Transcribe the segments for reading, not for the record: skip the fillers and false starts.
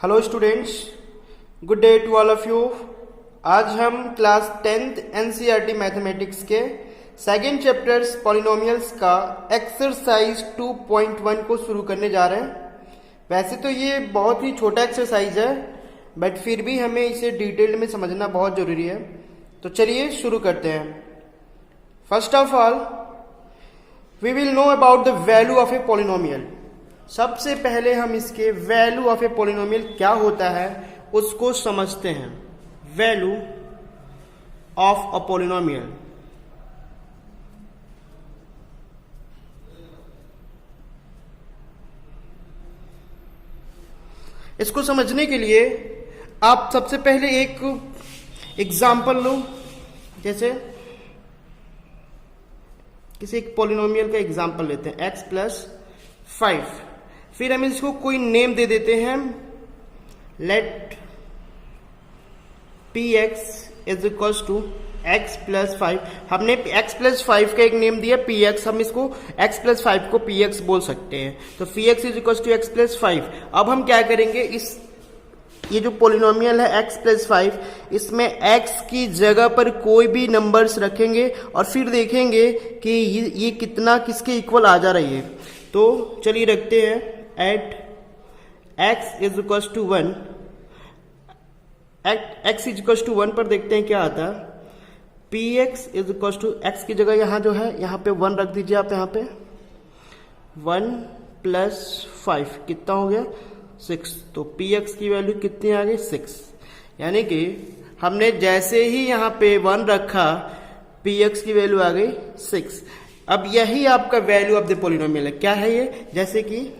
Hello students, good day to all of you. आज हम class 10th NCERT mathematics के second chapters polynomials का exercise 2.1 को शुरू करने जा रहे हैं। वैसे तो ये बहुत ही छोटा एक्सरसाइज है, बट फिर भी हमें इसे डिटेल में समझना बहुत जरूरी है। तो चलिए शुरू करते हैं। First of all we will know about the value of a polynomial. सबसे पहले हम इसके वैल्यू ऑफ ए पॉलिनोमियल क्या होता है उसको समझते हैं। वैल्यू ऑफ अ पॉलिनोमियल, इसको समझने के लिए आप सबसे पहले एक एग्जाम्पल लो। जैसे किसी एक पॉलिनोमियल का एग्जाम्पल लेते हैं x+5। फिर हम इसको कोई नेम दे देते हैं, let px is equals to x+5। हमने x+5 का एक नेम दिया px, हम इसको x+5 को px बोल सकते हैं। तो px is equals to x+5। अब हम क्या करेंगे, ये जो पॉलिनोमियल है x+5, इसमें x की जगह पर कोई भी नंबर्स रखेंगे और फिर देखेंगे कि ये कितना किसके इक्वल आ जा रही है। तो चलिए रखते हैं at x is equals to 1, x is equals to 1 पर देखते हैं क्या आता है। px is equals to x की जगह यहाँ जो है यहाँ पे 1 रख दीजिए आप। यहाँ पे 1 + 5 कितना हो गया 6। तो px की वैल्यू कितनी आ गई 6। यानी कि हमने जैसे ही यहाँ पे 1 रखा px की वैल्यू आ गई 6। अब यही आपका वैल्यू ऑफ द पॉलिनोमियल है। क्या है ये, जैसे कि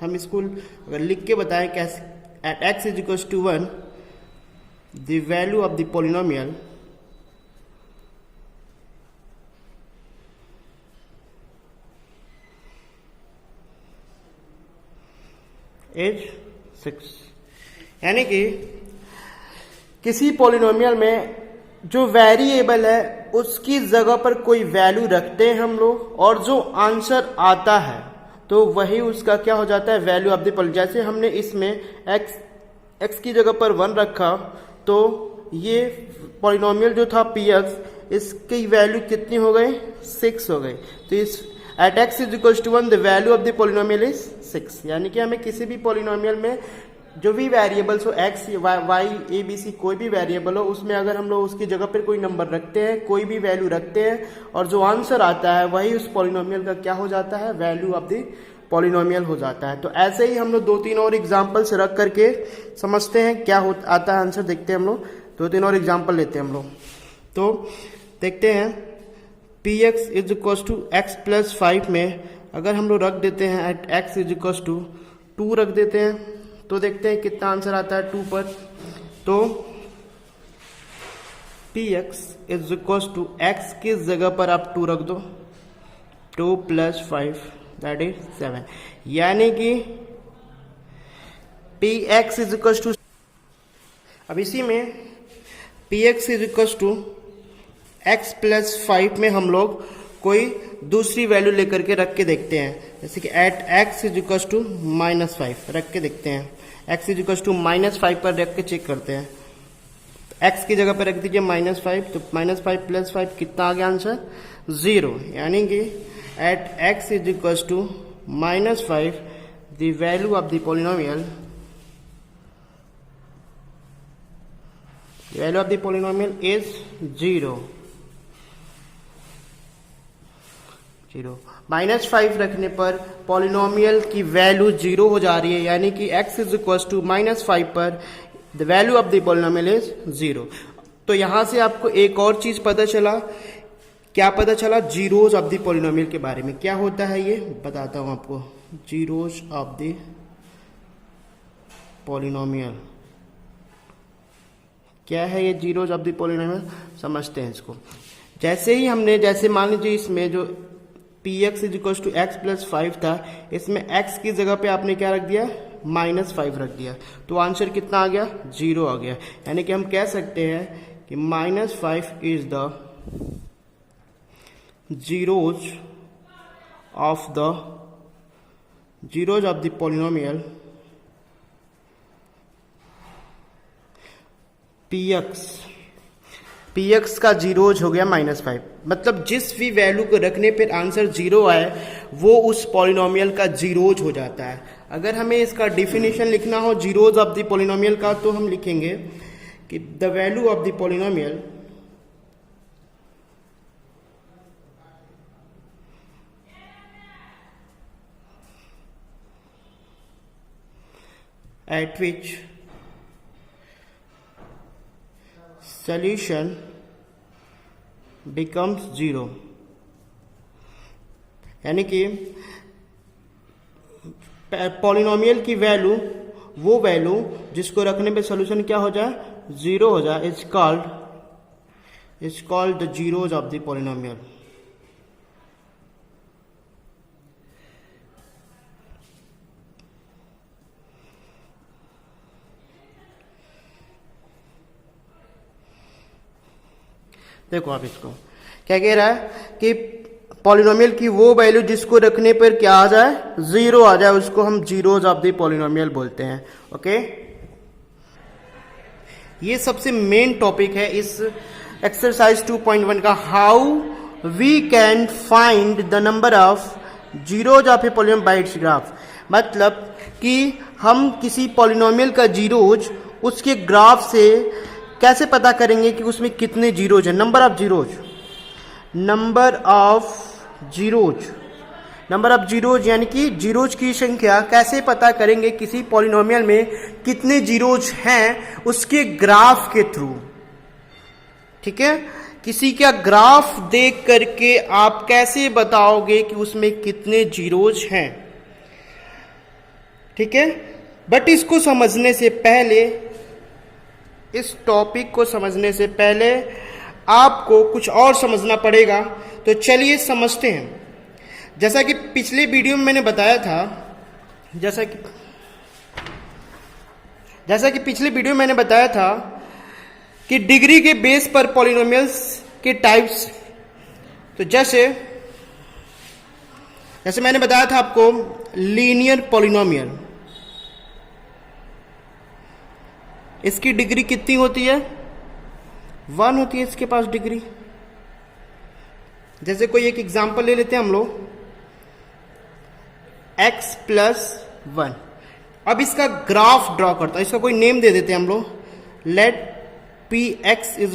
हम इसको अगर लिख के बताएं कैसे, at x is equal to 1 the value of the polynomial is 6। यानी कि किसी पॉलिनोमियल में जो वेरिएबल है उसकी जगह पर कोई वैल्यू रखते हैं हम लोग, और जो आंसर आता है तो वही उसका क्या हो जाता है, वैल्यू ऑफ द पॉलिनोमियल। जैसे हमने इसमें x की जगह पर 1 रखा, तो ये पॉलिनोमियल जो था px, इसकी वैल्यू कितनी हो गई 6 हो गई। तो इस at x is equal to 1 the value of the polynomial is 6। यानी कि हमें किसी भी पॉलिनोमियल में जो भी वेरिएबल्स हो x, y, a, b, c, कोई भी वेरिएबल हो, उसमें अगर हम लोग उसकी जगह पर कोई नंबर रखते हैं, कोई भी वैल्यू रखते हैं, और जो आंसर आता है वही उस पॉलिनोमियल का क्या हो जाता है, वैल्यू ऑफ द पॉलिनोमियल हो जाता है। तो ऐसे ही हम लोग 2-3 और एग्जाम्पल्स रख करके समझते हैं क्या आता है आंसर। देखते हैं हम लोग 2-3 और एग्जाम्पल लेते हैं हम लोग। तो देखते हैं px is equal to x+5 में अगर हम लोग रख देते हैं at x is equal to 2 रख देते हैं, तो देखते हैं कितना आंसर आता है 2 पर। तो px is equal to x की जगह पर आप 2 रख दो, 2 + 5 दैट इज 7। यानी कि px इज इक्वल टू, अब इसी में px is equal to x+5 में हम लोग कोई दूसरी वैल्यू लेकर के रख के देखते हैं। जैसे कि at x is equal to -5 रख के देखते हैं। x इज इक्वल टू -5 पर रख के चेक करते हैं। x की जगह पर रख दीजिए -5, तो -5 + 5 कितना आ गया आंसर 0। यानी कि at x is equal to -5 the value of the polynomial, value of the polynomial is 0। -5 रखने पर पॉलिनोमियल की वैल्यू 0 हो जा रही है। यानी कि x इज इक्वल टू -5 पर the value of the polynomial is 0। तो यहां से आपको एक और चीज पता चला। क्या पता चला, जीरोज ऑफ द पॉलिनोमियल के बारे में। क्या होता है ये बताता हूं आपको। जीरोज ऑफ द पॉलिनोमियल क्या है, ये जीरोज ऑफ द पॉलिनोमियल समझते हैं इसको। जैसे ही हमने, जैसे मान लीजिए इसमें जो px is equal to x+5 था, इसमें x की जगह पे आपने क्या रख दिया, -5 रख दिया, तो आंसर कितना आ गया 0 आ गया। यानी कि हम कह सकते हैं कि -5 is the zeros of the polynomial P x का जीरोज हो गया -5। मतलब जिस भी वैल्यू को रखने पर आंसर 0 आए वो उस पॉलिनोमियल का जीरोज हो जाता है। अगर हमें इसका डिफिनेशन लिखना हो जीरोज ऑफ द पॉलिनोमियल का, तो हम लिखेंगे कि the value of the polynomial at which solution becomes 0, यानी कि पॉलिनोमियल की वैल्यू, वो वैल्यू जिसको रखने पे सोल्यूशन क्या हो जाए, 0 हो जाए, is called the zeros of the polynomial. देखो आप इसको क्या कह रहा है कि पॉलिनोमियल की वो वैल्यू जिसको रखने पर क्या आ जाए, 0 आ जाए, उसको हम जीरोज ऑफ द पॉलिनोमियल बोलते हैं। ओके, ये सबसे मेन टॉपिक है इस एक्सरसाइज 2.1 का, how we can find the number of zeros of a polynomial by its graph. मतलब कि हम किसी पॉलिनोमियल का जीरोज उसके ग्राफ से कैसे पता करेंगे कि उसमें कितने जीरोज हैं। नंबर ऑफ जीरोज यानी कि जीरोज की संख्या कैसे पता करेंगे किसी पॉलिनोमियल में कितने जीरोज हैं उसके ग्राफ के थ्रू। ठीक है, किसी का ग्राफ देख करके आप कैसे बताओगे कि उसमें कितने जीरोज हैं। ठीक है, बट इसको समझने से पहले, इस टॉपिक को समझने से पहले आपको कुछ और समझना पड़ेगा। तो चलिए समझते हैं। जैसा कि पिछले वीडियो में मैंने बताया था, जैसा कि पिछले वीडियो में मैंने बताया था कि डिग्री के बेस पर पॉलिनोमियल्स के टाइप्स, तो जैसे मैंने बताया था आपको लीनियर पॉलिनोमियल, इसकी डिग्री कितनी होती है, 1 होती है इसके पास डिग्री। जैसे कोई एक एग्जांपल ले लेते हैं हम लोग, x + 1। अब इसका ग्राफ ड्रॉ करता है, इसका कोई नेम दे देते हैं हम लोग, लेट px =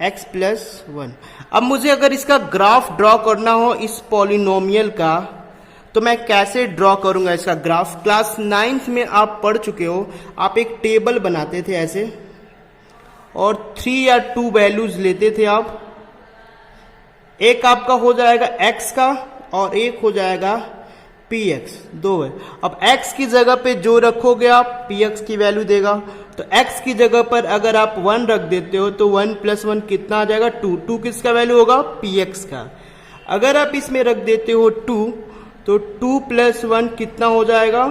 x + 1। अब मुझे अगर इसका ग्राफ ड्रॉ करना हो इस पॉलिनोमियल का, तो मैं कैसे ड्रॉ करूंगा इसका ग्राफ। क्लास 9th में आप पढ़ चुके हो, आप एक टेबल बनाते थे ऐसे, और 3 या 2 वैल्यूज लेते थे आप, एक आपका हो जाएगा x का और एक हो जाएगा px, 2 है। अब x की जगह पे जो रखोगे आप px की वैल्यू देगा। तो x की जगह पर अगर आप 1 रख देते हो तो 1 + 1 कितना आ जाएगा, 2। 2 किसका वैल्यू होगा, px का। अगर आप इसमें रख देते हो 2, तो 2 + 1 कितना हो जाएगा,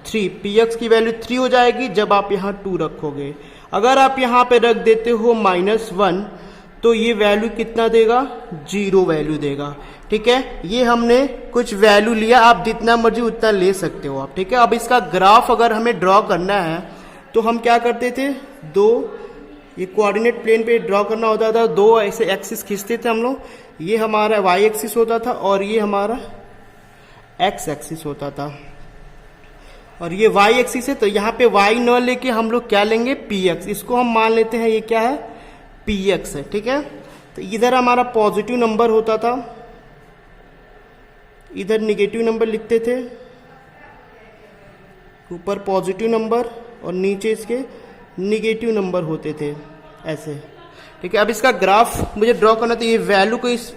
3। px की वैल्यू 3 हो जाएगी जब आप यहाँ 2 रखोगे। अगर आप यहाँ पे रख देते हो -1, तो ये वैल्यू कितना देगा, 0 वैल्यू देगा। ठीक है, ये हमने कुछ वैल्यू लिया, आप जितना मर्जी उतना ले सकते हो आप। ठीक है, अब इसका ग्राफ अगर हमें ड्रॉ करना है तो हम क्या करते थे, 2 ये कोऑर्डिनेट प्लेन पे ड्रॉ करना होता था, 2 ऐसे एक्सिस खींचते थे हम लोग। ये हमारा y एक्सिस होता था और ये हमारा x एक्सिस होता था, और ये y एक्सिस है। तो यहाँ पे y न लेके हम लोग क्या लेंगे, px। इसको हम मान लेते हैं ये क्या है, px है। ठीक है, तो इधर हमारा पॉजिटिव नंबर होता था, इधर निगेटिव नंबर लिखते थे, ऊपर पॉजिटिव नंबर और नीचे इसके निगेटिव नंबर होते थे ऐसे। ठीक है, अब इसका ग्राफ मुझे ड्रॉ करना, तो ये वैल्यू को इस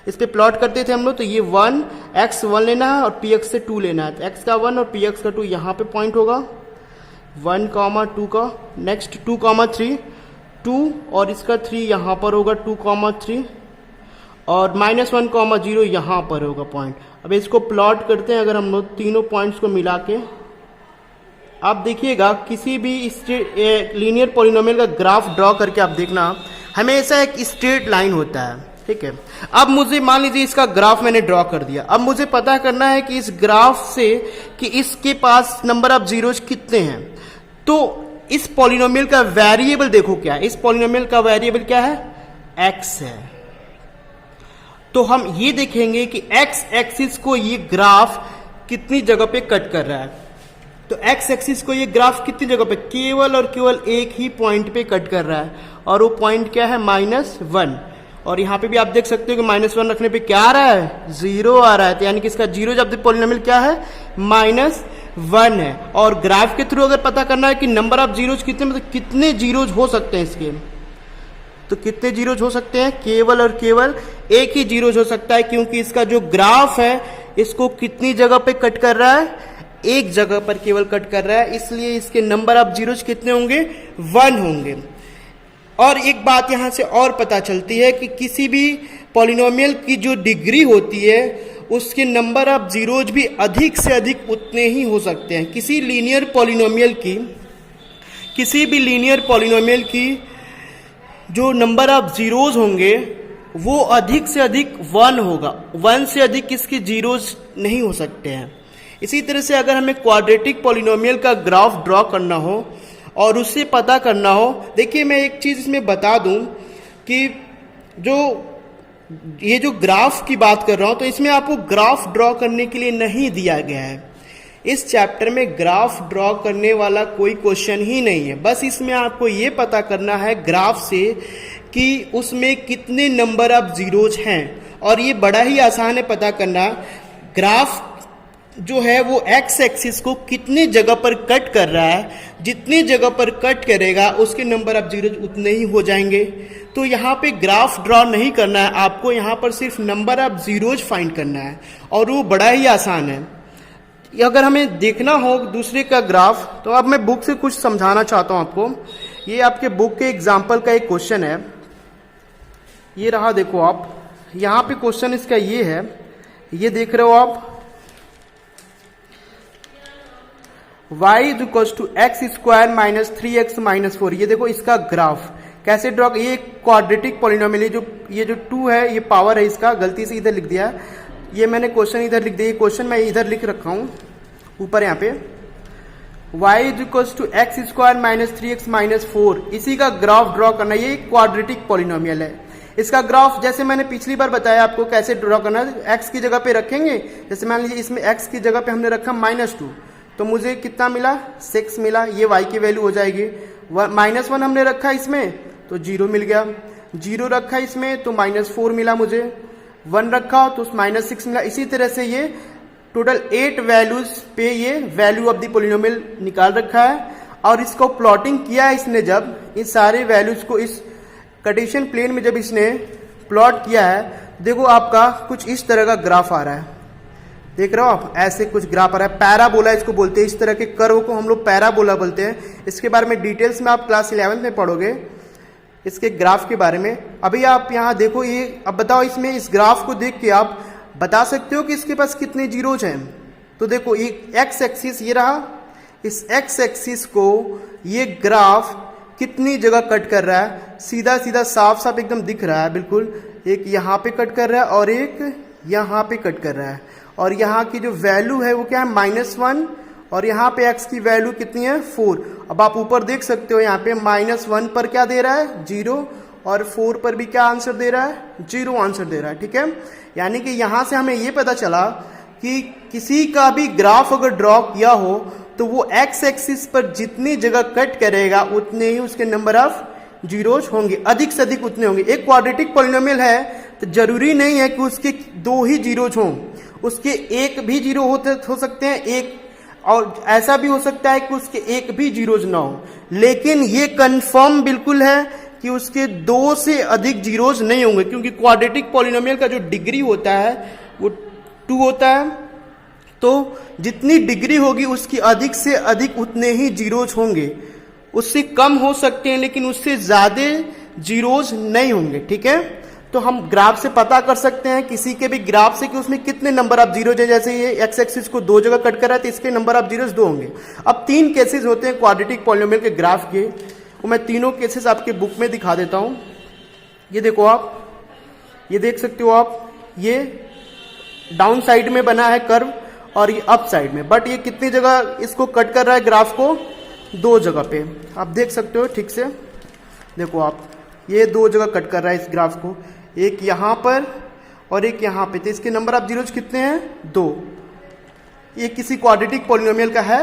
पे प्लॉट करते थे हम लोग। तो ये 1 x 1 लेना है और px से 2 लेना है। तो x का 1 और px का 2 यहाँ पे पॉइंट होगा, 1, 2 का। नेक्स्ट 2, 3, 2 और इसका 3 यहाँ पर होगा, 2, 3 और -1, 0 यहाँ पर होगा पॉइंट। अब इसको प्लॉट करते हैं अगर हम लोग तीनों पॉइंट्स को मिला के। आप देखिएगा किसी भी लीनियर पॉलिनोमियल का ग्राफ ड्रॉ करके आप देखना, हमेशा एक स्ट्रेट लाइन होता है। ठीक है, अब मुझे मान लीजिए इसका ग्राफ मैंने ड्रॉ कर दिया। अब मुझे पता करना है कि इस ग्राफ से कि इसके पास नंबर ऑफ जीरोज कितने हैं। तो इस पॉलिनोमियल का वेरिएबल देखो क्या है, इस पॉलिनोमियल का वेरिएबल क्या है, x है। तो हम ये देखेंगे कि x एक्सिस को ये ग्राफ कितनी जगह पे कट कर रहा है। तो x एक्सिस को ये ग्राफ कितनी जगह पे, केवल और केवल एक ही पॉइंट पे कट कर रहा है, और वो पॉइंट क्या है, -1। और यहाँ पे भी आप देख सकते हो कि -1 रखने पे क्या आ रहा है, 0 आ रहा है। तो यानी कि इसका जीरो जब पॉलिनोमियल क्या है, -1 है। और ग्राफ के थ्रू अगर पता करना है कि नंबर ऑफ जीरोज कितने, मतलब कितने जीरोज हो सकते हैं इसके, तो कितने जीरोज हो सकते हैं, केवल और केवल एक ही जीरोज हो सकता है, क्योंकि इसका जो ग्राफ है इसको कितनी जगह पे कट कर रहा है, एक जगह पर केवल कट कर रहा है, इसलिए इसके नंबर ऑफ जीरोज कितने होंगे, 1 होंगे। और एक बात यहां से और पता चलती है कि किसी भी पॉलिनोमियल की जो डिग्री होती है उसके नंबर ऑफ जीरोज भी अधिक से अधिक उतने ही हो सकते हैं। किसी भी लीनियर पॉलिनोमियल की जो नंबर ऑफ जीरोज होंगे वो अधिक से अधिक 1 होगा, 1 से अधिक किसके जीरोज नहीं हो सकते हैं। इसी तरह से अगर हमें क्वाड्रेटिक पॉलिनोमियल का ग्राफ ड्रॉ करना हो और उससे पता करना हो, देखिए मैं एक चीज इसमें बता दूं कि ये जो ग्राफ की बात कर रहा हूं, तो इसमें आपको ग्राफ ड्रॉ करने के लिए नहीं दिया गया है। इस चैप्टर में ग्राफ ड्रॉ करने वाला कोई क्वेश्चन ही नहीं है। बस इसमें आपको ये पता करना है ग्राफ से कि उसमें कितने नंबर ऑफ जीरोज हैं, और ये बड़ा ही आसान है पता करना। ग्राफ जो है वो एक्स एक्सिस को कितने जगह पर कट कर रहा है, जितने जगह पर कट करेगा उसके नंबर ऑफ जीरोज उतने ही हो जाएंगे। तो यहाँ पे ग्राफ ड्रॉ नहीं करना है आपको, यहाँ पर सिर्फ नंबर ऑफ जीरोज फाइंड करना है, और वो बड़ा ही आसान है। अगर हमें देखना हो दूसरे का ग्राफ, तो अब मैं बुक से कुछ समझाना चाहता हूँ आपको। ये आपके बुक के एग्जाम्पल का एक क्वेश्चन है, ये रहा, देखो आप यहाँ पे क्वेश्चन इसका ये है, ये देख रहे हो आप, y = x² - 3x - 4। ये देखो इसका ग्राफ कैसे ड्रॉ, ये क्वाड्रेटिक पॉलिनोमियल, ये जो 2 है ये पावर है इसका, गलती से इधर लिख दिया है, ये मैंने क्वेश्चन इधर लिख दिया, ये क्वेश्चन मैं इधर लिख रखा हूं ऊपर यहाँ पे, y = x² - 3x - 4, इसी का ग्राफ ड्रॉ करना। ये क्वाड्रेटिक पॉलिनोमियल है। इसका ग्राफ जैसे मैंने पिछली बार बताया आपको कैसे ड्रॉ करना है, x की जगह पे रखेंगे, जैसे मान लीजिए इसमें x की जगह पे हमने रखा -2, तो मुझे कितना मिला, 6 मिला, ये y की वैल्यू हो जाएगी। -1 हमने रखा इसमें तो 0 मिल गया, 0 रखा इसमें तो -4 मिला मुझे, 1 रखा तो -6 मिला। इसी तरह से ये टोटल 8 वैल्यूज पे ये वैल्यू ऑफ द पॉलिनोमियल निकाल रखा है, और इसको प्लॉटिंग किया है इसने, जब इस सारे वैल्यूज को इस कार्टेशियन प्लेन में जब इसने प्लॉट किया है, देखो आपका कुछ इस तरह का ग्राफ आ रहा है, देख रहे हो आप, ऐसे कुछ ग्राफ आ रहा है, पैराबोला इसको बोलते हैं, इस तरह के कर्व को हम लोग पैराबोला बोलते हैं। इसके बारे में डिटेल्स में आप क्लास 11 में पढ़ोगे इसके ग्राफ के बारे में। अभी आप यहाँ देखो, ये अब बताओ, इसमें इस ग्राफ को देख के आप बता सकते हो कि इसके पास कितने जीरोज हैं। तो देखो ये एक्स एक्सिस ये रहा, इस एक्स एक्सिस को ये ग्राफ कितनी जगह कट कर रहा है, सीधा सीधा साफ साफ एकदम दिख रहा है बिल्कुल, एक यहाँ पे कट कर रहा है और एक यहाँ पे कट कर रहा है, और यहाँ की जो वैल्यू है वो क्या है, -1, और यहाँ पे x की वैल्यू कितनी है, 4। अब आप ऊपर देख सकते हो यहाँ पे -1 पर क्या दे रहा है, 0, और 4 पर भी क्या आंसर दे रहा है, 0 आंसर दे रहा है। ठीक है, यानी कि यहाँ से हमें ये पता चला कि किसी का भी ग्राफ अगर ड्रॉ किया हो तो वो x एक्सिस पर जितनी जगह कट करेगा उतने ही उसके नंबर ऑफ जीरोज होंगे, अधिक से अधिक उतने होंगे। एक क्वाड्रेटिक पॉलिनोमियल है तो जरूरी नहीं है कि उसके 2 ही जीरोज हों, उसके 1 भी जीरो हो सकते हैं, एक, और ऐसा भी हो सकता है कि उसके 1 भी जीरोज ना हो, लेकिन ये कंफर्म बिल्कुल है कि उसके 2 से अधिक जीरोज नहीं होंगे, क्योंकि क्वाड्रेटिक पॉलिनोमियल का जो डिग्री होता है वो 2 होता है। तो जितनी डिग्री होगी उसकी अधिक से अधिक उतने ही जीरोज होंगे, उससे कम हो सकते हैं लेकिन उससे ज्यादा जीरोज नहीं होंगे। ठीक है, तो हम ग्राफ से पता कर सकते हैं किसी के भी ग्राफ से कि उसमें कितने नंबर ऑफ जीरोज है। जैसे ये एक्स एक्सिस को 2 जगह कट कर रहा है तो इसके नंबर ऑफ जीरोज 2 होंगे। अब 3 केसेस होते हैं क्वाड्रेटिक पॉलिनोमियल के ग्राफ के, वो मैं तीनों केसेस आपके बुक में दिखा देता हूं। ये देखो आप, ये देख सकते हो आप, ये डाउन साइड में बना है कर्व और ये अप साइड में, बट ये कितनी जगह इसको कट कर रहा है ग्राफ को, दो जगह पे, आप देख सकते हो ठीक से, देखो आप ये दो जगह कट कर रहा है इस ग्राफ को, एक यहाँ पर और एक यहाँ पे, तो इसके नंबर ऑफ जीरोज कितने हैं? 2। ये किसी क्वाड्रेटिक पॉलिनोमियल का है,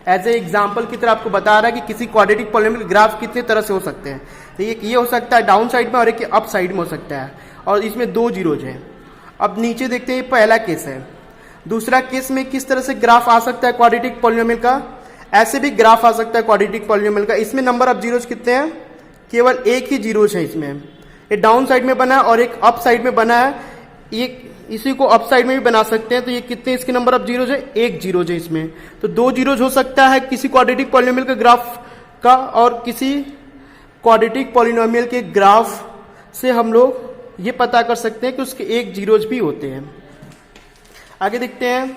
एज ए एग्जाम्पल की तरह आपको बता रहा है कि किसी क्वाड्रेटिक पॉलिनोमियल ग्राफ कितने तरह से हो सकते हैं। तो ये हो सकता है डाउन साइड में और एक अप साइड में हो सकता है, और इसमें 2 जीरोज हैं। अब नीचे देखते हैं, ये पहला केस है। दूसरा केस में किस तरह से ग्राफ आ सकता है क्वाड्रेटिक पॉलिनोमियल का? ऐसे भी ग्राफ आ सकता है क्वाड्रेटिक पॉलिनोमियल का। इसमें नंबर ऑफ जीरोज कितने हैं? केवल एक ही जीरोज है इसमें। ये डाउन साइड में बना है और एक अप साइड में बना है, ये इसी को अप साइड में भी बना सकते हैं। तो ये कितने इसके नंबर ऑफ जीरोज है? 1 जीरोज है इसमें। तो 2 जीरोज हो सकता है किसी क्वाड्रेटिक पॉलिनोमियल के ग्राफ का, और किसी क्वाड्रेटिक पॉलिनोमियल के ग्राफ से हम लोग ये पता कर सकते हैं कि उसके 1 जीरोज भी होते हैं। आगे देखते हैं,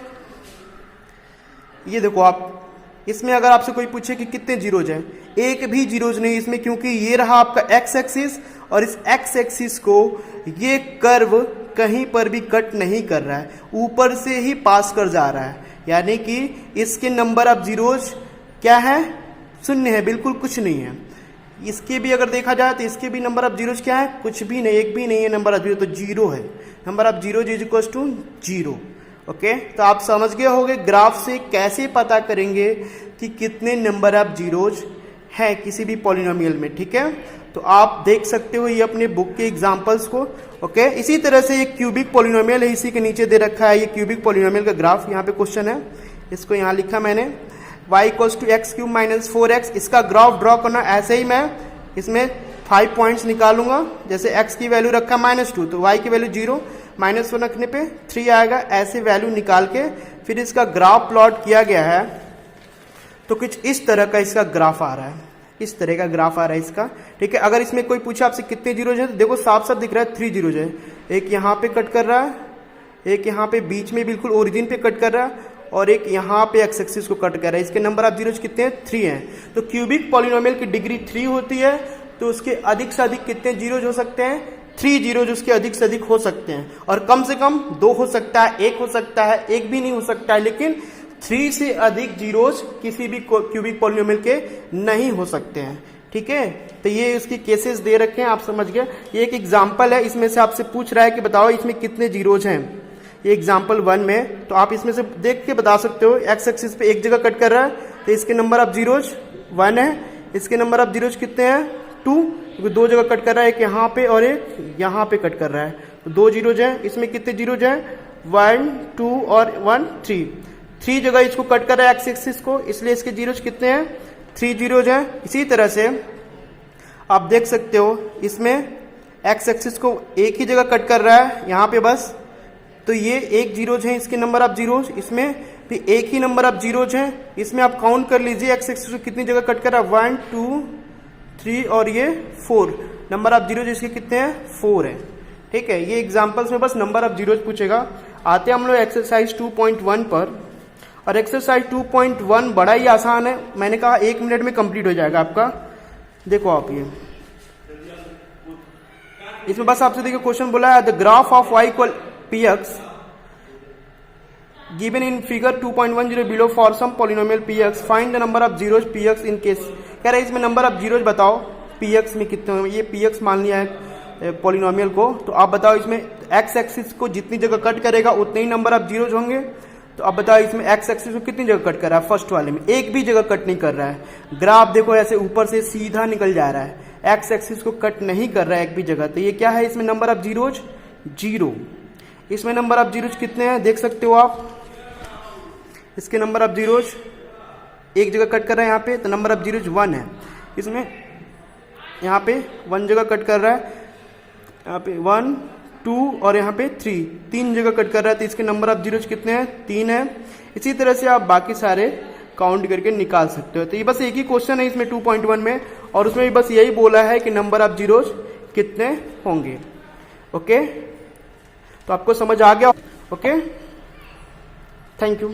ये देखो आप, इसमें अगर आपसे कोई पूछे कि कितने जीरोज हैं, एक भी जीरोज नहीं इसमें, क्योंकि ये रहा आपका एक्स एक्सिस, और इस एक्स एक्सिस को ये कर्व कहीं पर भी कट नहीं कर रहा है, ऊपर से ही पास कर जा रहा है, यानी कि इसके नंबर ऑफ जीरोज क्या है? 0 है, बिल्कुल कुछ नहीं है। इसके भी अगर देखा जाए तो इसके भी नंबर ऑफ जीरोज क्या है? कुछ भी नहीं, एक भी नहीं है नंबर ऑफ जीरो, तो 0 है। Number of zeros is equal to 0। Okay, तो आप समझ गए होंगे ग्राफ से कैसे पता करेंगे कि कितने नंबर ऑफ जीरोज हैं किसी भी पॉलिनोमियल में। ठीक है, तो आप देख सकते हो ये अपने बुक के एग्जांपल्स को। ओके, इसी तरह से ये क्यूबिक पॉलिनोमियल है, इसी के नीचे दे रखा है ये क्यूबिक पॉलिनोमियल का ग्राफ। यहाँ पे क्वेश्चन है, इसको यहाँ लिखा मैंने, y equals to x cube minus 4x। इसका ग्राफ ड्रॉ करना ऐसे ही, मैं इसमें 5 पॉइंट्स निकालूंगा। जैसे x की वैल्यू रखा -2, तो y की वैल्यू 0, -1 रखने पे 3 आएगा। ऐसे वैल्यू निकाल के फिर इसका ग्राफ प्लॉट किया गया है, तो कुछ इस तरह का इसका ग्राफ आ रहा है, इस तरह का ग्राफ आ रहा है इसका। ठीक है, अगर इसमें कोई पूछे आपसे कितने जीरोज है, तो देखो साफ साफ दिख रहा है 3 जीरोज है। एक यहाँ पे कट कर रहा है, एक यहाँ पे बीच में बिल्कुल ओरिजिन पे कट कर रहा है, और एक यहाँ पे एक्स एक्सिस को कट कर रहा है। इसके नंबर ऑफ जीरोज कितने हैं? 3 हैं। तो क्यूबिक पॉलिनोमियल की डिग्री 3 होती है, तो उसके अधिक से अधिक कितने जीरोज हो सकते हैं? 3 जीरोज उसके अधिक से अधिक हो सकते हैं, और कम से कम 2 हो सकता है, 1 हो सकता है, 1 भी नहीं हो सकता है, लेकिन 3 से अधिक जीरोज किसी भी क्यूबिक पॉलिनोमियल के नहीं हो सकते हैं। ठीक है, तो ये उसकी केसेस दे रखे हैं, आप समझ गए। ये एक एग्जाम्पल है, इसमें से आपसे पूछ रहा है कि बताओ इसमें कितने जीरोज हैं, ये एग्जाम्पल 1 में। तो आप इसमें से देख के बता सकते हो, एक्स एक्सिस पे एक जगह कट कर रहा है, तो इसके नंबर ऑफ जीरोज 1 है। इसके नंबर ऑफ जीरोज कितने हैं? 2, क्योंकि 2 जगह कट कर रहा है, एक यहाँ पे और एक यहाँ पे कट कर रहा है, तो 2 जीरोज है। इसमें कितने जीरोज है? 1, 2 और 1, 3 जगह इसको कट कर रहा है एक्स एक्सिस को, इसलिए इसके जीरोज कितने हैं? 3 जीरोज हैं। इसी तरह से आप देख सकते हो, इसमें एक्स एक्सिस को एक ही जगह कट कर रहा है, यहाँ पे बस, तो ये 1 जीरोज है इसके नंबर ऑफ जीरोज। इसमें भी एक ही नंबर ऑफ जीरोज है। इसमें आप काउंट कर लीजिए एक्स एक्सिस को कितनी जगह कट कर रहा है, 1, 2, 3 और ये 4। नंबर ऑफ जीरोज इसके कितने हैं? 4 है। ठीक है, ये एग्जाम्पल्स में बस नंबर ऑफ जीरोज पूछेगा। आते हैं हम लोग एक्सरसाइज 2.1 पर, और एक्सरसाइज 2.1 बड़ा ही आसान है, मैंने कहा 1 मिनट में कंप्लीट हो जाएगा आपका। देखो आप ये, इसमें बस आपसे देखिए क्वेश्चन बोला है, the graph of y equal px given in figure 2.10 below for some polynomial px, find the number of zeros px in case। कह रहे हैं इसमें नंबर ऑफ जीरोज बताओ px में कितने होंगे। ये px मान लिया है पॉलिनोमियल को, तो आप बताओ इसमें x एक्सिस को जितनी जगह कट करेगा उतने ही नंबर ऑफ जीरोज होंगे। तो अब बताओ इसमें x एक्सिस को कितनी जगह कट कर रहा है? फर्स्ट वाले में एक भी जगह कट नहीं कर रहा है। ग्राफ देखो ऐसे ऊपर से सीधा निकल जा रहा है, x एक्सिस को कट नहीं कर रहा है एक भी जगह। तो ये क्या है? इसमें नंबर ऑफ जीरोज 0। इसमें नंबर ऑफ जीरोज कितने हैं देख सकते हो आप। इसके नंबर ऑफ जीरोज एक जगह कट कर रहा है यहाँ पे, तो नंबर ऑफ जीरोज 1 है। इसमें यहाँ पे 1 जगह कट कर रहा है, यहाँ पे 1, 2 और यहाँ पे 3 जगह कट कर रहा है, तो इसके नंबर ऑफ जीरोज कितने हैं? 3 है। इसी तरह से आप बाकी सारे काउंट करके निकाल सकते हो। तो ये बस एक ही क्वेश्चन है इसमें 2.1 में, और उसमें भी बस यही बोला है कि नंबर ऑफ जीरोज कितने होंगे। ओके, तो आपको समझ आ गया। Okay, thank you.